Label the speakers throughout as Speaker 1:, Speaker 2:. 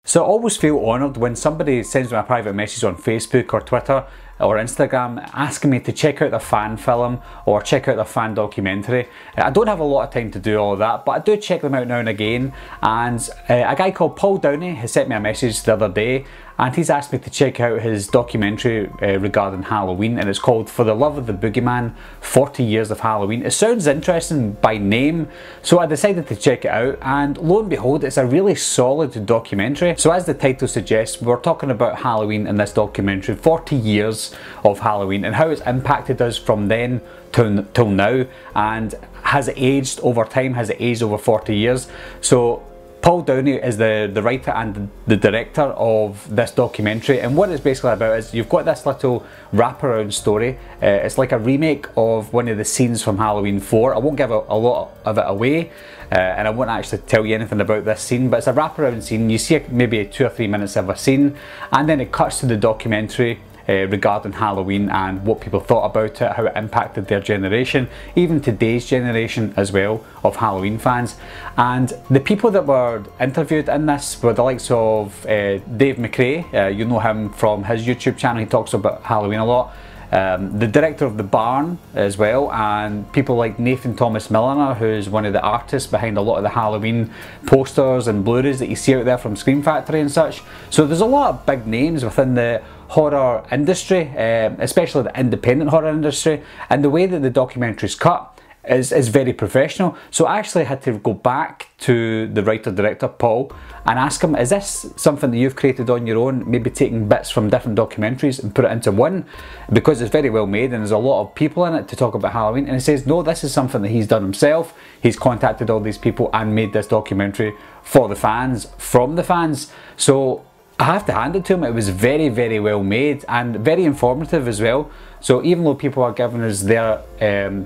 Speaker 1: So I always feel honoured when somebody sends me a private message on Facebook or Twitter or Instagram asking me to check out their fan film or check out their fan documentary. I don't have a lot of time to do all of that, but I do check them out now and again. And a guy called Paul Downey has sent me a message the other day, and he's asked me to check out his documentary regarding Halloween, and it's called For the Love of the Boogeyman, 40 Years of Halloween. It sounds interesting by name, so I decided to check it out, and lo and behold, it's a really solid documentary. So as the title suggests, we're talking about Halloween in this documentary, 40 years of Halloween, and how it's impacted us from then till now, and has it aged over time, has it aged over 40 years. So Paul Downey is the writer and the director of this documentary, and what it's basically about is you've got this little wraparound story. It's like a remake of one of the scenes from Halloween 4. I won't give a lot of it away, and I won't actually tell you anything about this scene, but it's a wraparound scene. You see maybe 2 or 3 minutes of a scene, and then it cuts to the documentary regarding Halloween and what people thought about it, how it impacted their generation, even today's generation as well of Halloween fans. And the people that were interviewed in this were the likes of Dave McRae. You know him from his YouTube channel, he talks about Halloween a lot. The director of The Barn as well, and people like Nathan Thomas Milliner, who's one of the artists behind a lot of the Halloween posters and Blu-rays that you see out there from Scream Factory and such. So there's a lot of big names within the horror industry, especially the independent horror industry, and the way that the documentary's cut is very professional. So I actually had to go back to the writer-director Paul and ask him, is this something that you've created on your own, maybe taking bits from different documentaries and put it into one, because it's very well made and there's a lot of people in it to talk about Halloween? And he says no, this is something that he's done himself. He's contacted all these people and made this documentary for the fans, from the fans. So I have to hand it to him, it was very, very well made and very informative as well. So even though people are giving us their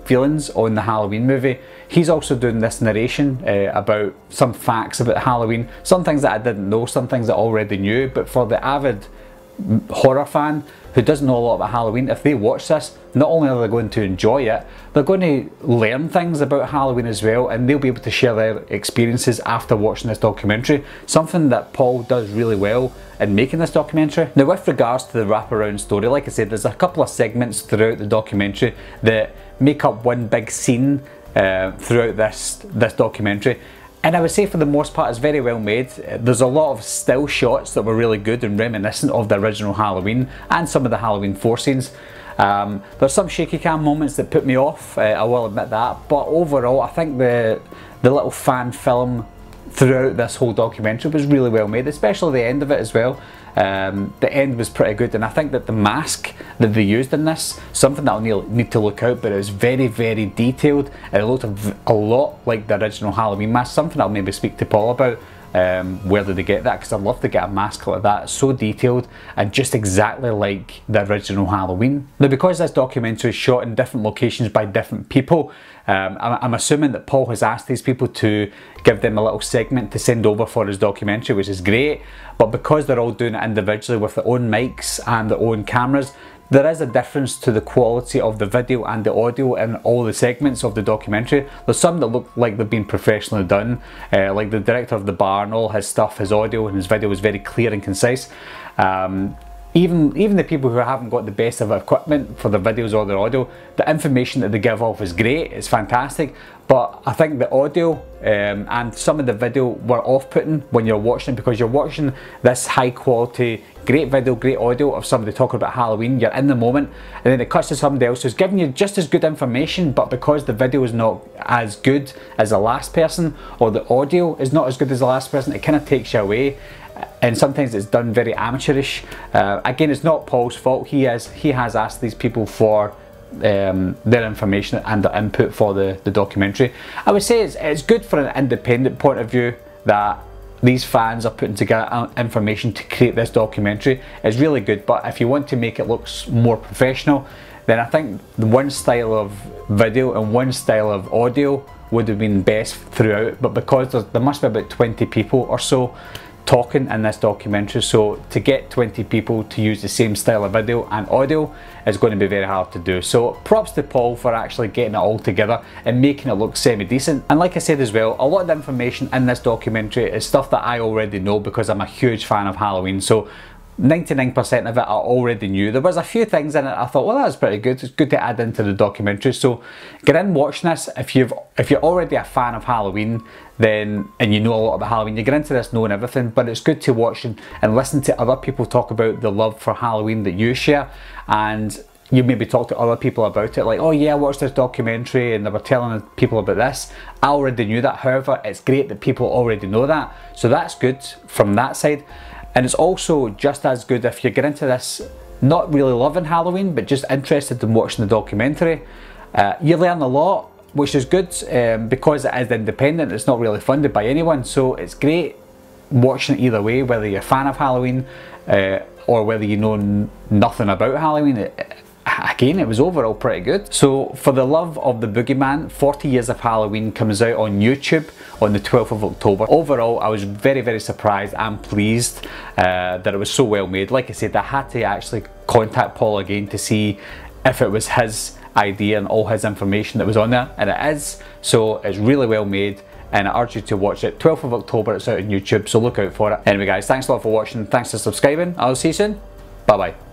Speaker 1: feelings on the Halloween movie, he's also doing this narration about some facts about Halloween, some things that I didn't know, some things that I already knew. But for the avid horror fan who doesn't know a lot about Halloween, if they watch this, not only are they going to enjoy it, they're going to learn things about Halloween as well, and they'll be able to share their experiences after watching this documentary, something that Paul does really well in making this documentary. Now, with regards to the wraparound story, like I said, there's a couple of segments throughout the documentary that make up one big scene throughout this documentary. And I would say for the most part it's very well made. There's a lot of still shots that were really good and reminiscent of the original Halloween and some of the Halloween 4 scenes. There's some shaky cam moments that put me off, I will admit that, but overall I think the little fan film throughout this whole documentary was really well made, especially the end of it as well. The end was pretty good, and I think that the mask that they used in this, something that I'll need to look out, but it was very, very detailed, and it looked a lot like the original Halloween mask, something I'll maybe speak to Paul about. Where did they get that? Because I'd love to get a mask like that, so detailed and just exactly like the original Halloween. Now, because this documentary is shot in different locations by different people, I'm assuming that Paul has asked these people to give them a little segment to send over for his documentary, which is great. But because they're all doing it individually with their own mics and their own cameras, there is a difference to the quality of the video and the audio in all the segments of the documentary. There's some that look like they've been professionally done, like the director of The Barn, all his stuff, his audio and his video is very clear and concise. Even the people who haven't got the best of equipment for their videos or their audio, the information that they give off is great, it's fantastic. But I think the audio and some of the video were off-putting when you're watching it, because you're watching this high quality, great video, great audio of somebody talking about Halloween, you're in the moment, and then it cuts to somebody else who's giving you just as good information, but because the video is not as good as the last person, or the audio is not as good as the last person, it kind of takes you away. And sometimes it's done very amateurish. Again, it's not Paul's fault. He has asked these people for their information and their input for the documentary. I would say it's good for an independent point of view that these fans are putting together information to create this documentary. It's really good, but if you want to make it look more professional, then I think one style of video and one style of audio would have been best throughout. But because there must be about 20 people or so talking in this documentary, so to get 20 people to use the same style of video and audio is going to be very hard to do. So props to Paul for actually getting it all together and making it look semi-decent. And like I said as well, a lot of the information in this documentary is stuff that I already know because I'm a huge fan of Halloween, so 99% of it I already knew. There was a few things in it I thought, well, that's pretty good, it's good to add into the documentary. So get in, watch this. If you're already a fan of Halloween, then, and you know a lot about Halloween, you get into this knowing everything, but it's good to watch and listen to other people talk about the love for Halloween that you share, and you maybe talk to other people about it, like, oh yeah, I watched this documentary and they were telling people about this. I already knew that. However, it's great that people already know that, so that's good from that side. And it's also just as good if you get into this not really loving Halloween but just interested in watching the documentary. You learn a lot, which is good because it is independent, it's not really funded by anyone, so it's great watching it either way, whether you're a fan of Halloween or whether you know nothing about Halloween. Again, it was overall pretty good. So for the love of the Boogeyman, 40 Years of Halloween comes out on YouTube on the 12th of October. Overall, I was very surprised and pleased that it was so well made. Like I said, I had to actually contact Paul again to see if it was his idea and all his information that was on there, and it is. So it's really well made, and I urge you to watch it. 12th of October, it's out on YouTube, so look out for it. Anyway guys, thanks a lot for watching, thanks for subscribing, I'll see you soon, bye bye.